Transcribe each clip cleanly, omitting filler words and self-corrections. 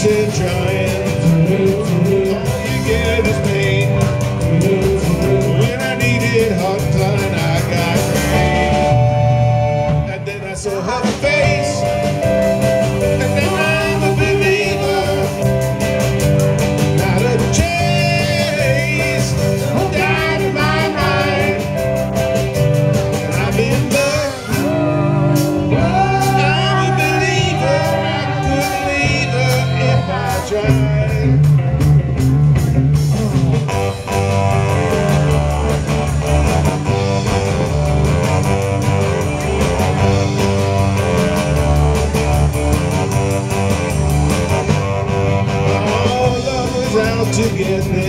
said trying, all you get is pain. When I needed hotline, I got rain. And then I saw her face, and then I'm a believer. Not a chase, down in my mind. And I'm in love. I'm a believer. I couldn't leave her if I tried. Out to get me,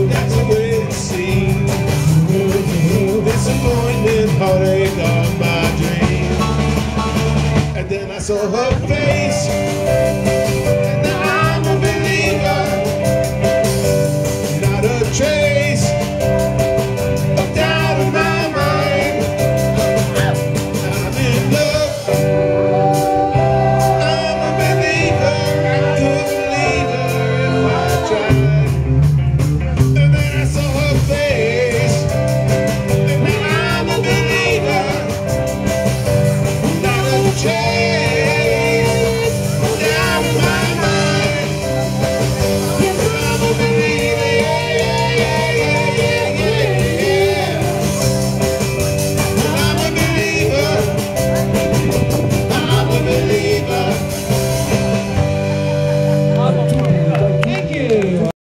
that's the way it seems. Disappointment, heartache of my dreams. And then I saw her face.